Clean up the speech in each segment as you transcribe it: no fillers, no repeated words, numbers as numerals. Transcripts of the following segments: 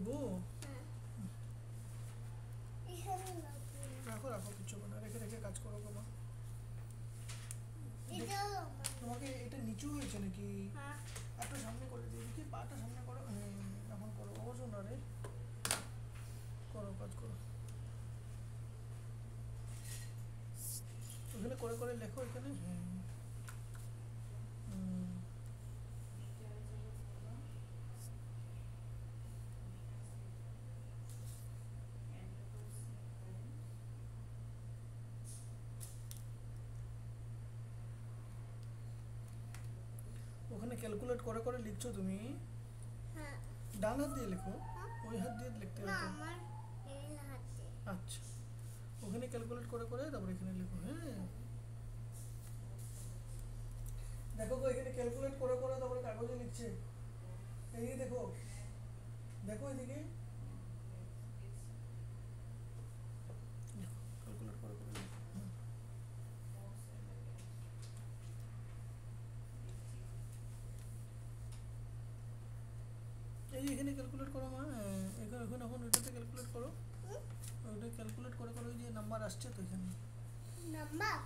দিব। হ্যাঁ এখানে লাগবে রাখো রাখো, কিছু না, রেখে রেখে কাজ করো বাবা। এটাও তোমাকে এটা নিচু হয়েছে নাকি? হ্যাঁ একটু সামনে করে দিয়ে দেখি, পাটা সামনে করো। এখন করো, ওজন না রে, করো কাজ করো। ওখানে করে করে লেখো এখানে। হ্যাঁ ওখানে ক্যালকুলেট করে করে লিখছো তুমি? হ্যাঁ ডান হাত দিয়ে লেখো, ওই হাত দিয়ে লিখতে না হতো। আমার এই হাতে আচ্ছা, ওখানে ক্যালকুলেট করে করে তারপর এখানে লেখো। হ্যাঁ দেখো গো, এখানে ক্যালকুলেট করে করে তারপরে কাগজে লিখছে। এদিকে দেখো, দেখো এদিকে ক্যালকুলেট করে করে লেখো। এই যে এখানে ক্যালকুলেট করো মা। এখানে এখন এখন ওইটাতে ক্যালকুলেট করো, ওইটা ক্যালকুলেট করে করে, ওই যে নাম্বার আসছে তো এখানে। নাম্বার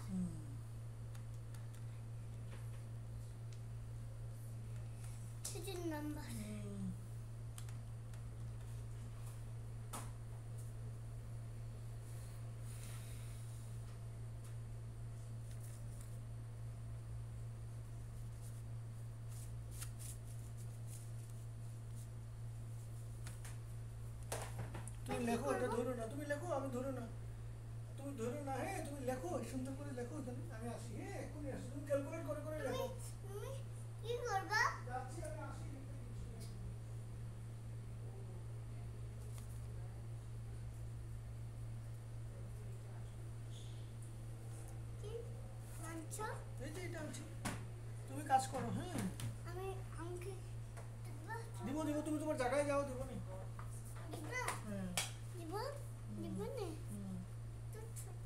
কিছু নাম্বার তুমি লেখো, এটা ধরো না, তুমি লেখো, আমি ধরো না, তুমি ধরো না। হ্যাঁ তুমি লেখো, সুন্দর করে লেখো এখানে, আমি আসি। হ্যাঁ এক্ষুনি আসি, তুমি ক্যালকুলেট করে করে লেখো। তুমি কি করবা যাচ্ছি, আমি আসি। কি আনছো এই যে এটা আনছি, তুমি কাজ করো। হ্যাঁ আমি আমাকে দিব দিব, তুমি তোমার জায়গায় যাও, দিব নি। দিব হ্যাঁ দিব দিব না হুম। তো ছোট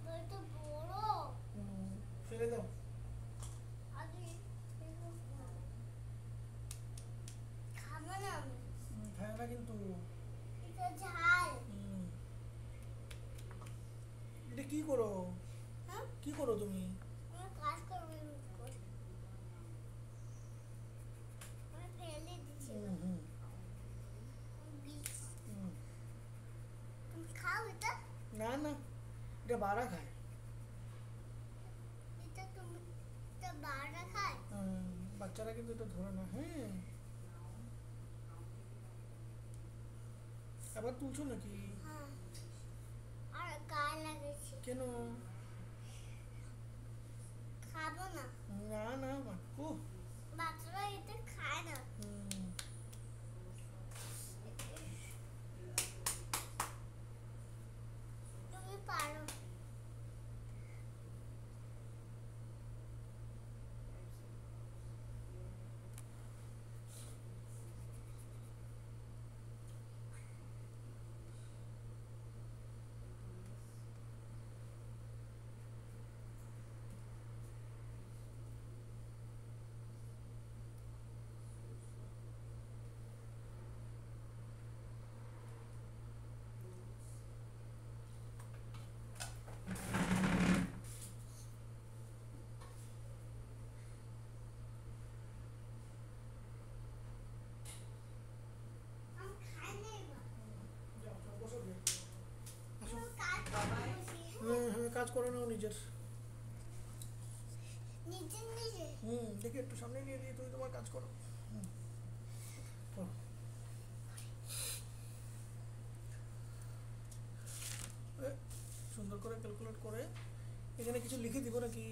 ছোট বড় বড় ফেলে দাও। আগে খাবো না আমি খায় না কিন্তু। এটা ঝাল এটা কি করো, হ্যাঁ কি করো তুমি? আমি কাজ করবো আমি ফেলে দিচ্ছি হুম বিষ হুম। তুমি খাও এটা না না, এটা বাড়া খায়। এটা তুমি এটা বাড়া খায় বাচ্চারা কিন্তু এটা ধরে না। হ্যাঁ আবার তুলছো নাকি? হ্যাঁ আর গায়ে লাগেছে কেন? খাবো না না না ও বাচ্চারা এটা খায় না তুমি পারো আমি খাই না এবার যাও, যাও, বসো গিয়ে। আসো। আমি কাজ করছি হ্যাঁ হ্যাঁ, কাজ করে নাও নিজের। নিজে নিজে দেখি একটু সামনে নিয়ে দিয়ে তুমি তোমার কাজ করো। করো। এ, সুন্দর করে ক্যালকুলেট করে এখানে কিছু লিখে দিব নাকি?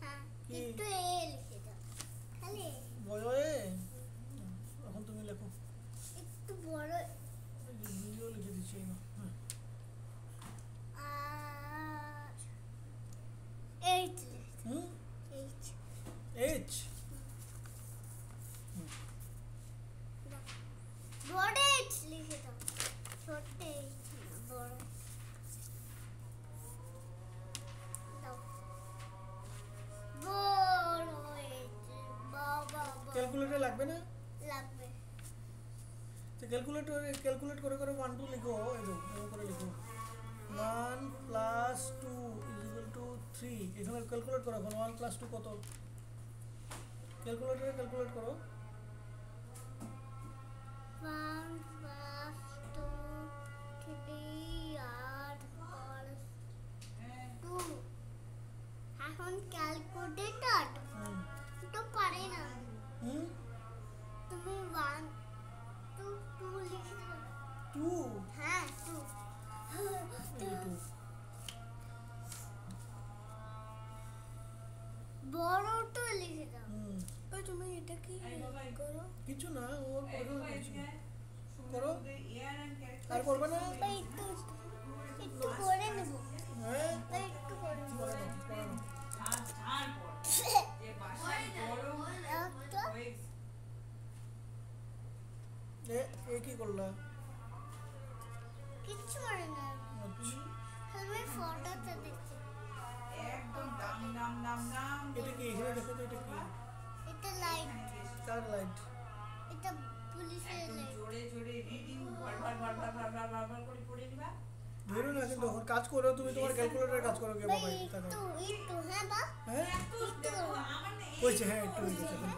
হ্যাঁ কি? একটু এ লিখে দাও খালি বয়ে এখন তুমি লেখো। একটু বড় ভিডিও লিখে দিচ্ছি এই নাও। হ্যাঁ আর এইট হুম এইট এইচ বড় এইট লিখে দাও ছোট এইট না বড় দাও ক্যালকুলেট করে করে 1 2 লিখো, এই দেখো এরকম করে লিখো 1 প্লাস 2 ইজ ইকুয়াল টু 3। এখানে ক্যালকুলেট করো এখন 1 প্লাস 2 কত, ক্যালকুলেটরে ক্যালকুলেট করো। 1 plus 2 3 আর 2 এখন ক্যালকুলেটর হুম তো পারে না, হুম তুমি 1 2 2 লিখে দাও। 2 হ্যাঁ 2 এই 2 বড়টা লিখে দাও। হুম তো তুমি এটা কি করো? কিছু না, ওর পড়াশোনা করছি করো, আর করবে না? একটু একটু করে নেব, হ্যাঁ একটু করে নেব। করে নাও, করে নাও। একটা এ কি করলা? কিচ্ছু করে না, আচ্ছা আমি ফটোতে দেখছি। এটা কি, এখানে দেখো তো এটা কি, এটা লাইট, কার লাইট? এটা পুলিশের লাইট। ধরো না কিন্তু এখন কাজ করো, তুমি তোমার ক্যালকুলেটরে কাজ করো কে ভাই বাবা? একটু একটু হ্যাঁ বা হ্যাঁ একটু হয়েছে, হ্যাঁ একটু হয়ে গেছে এখন।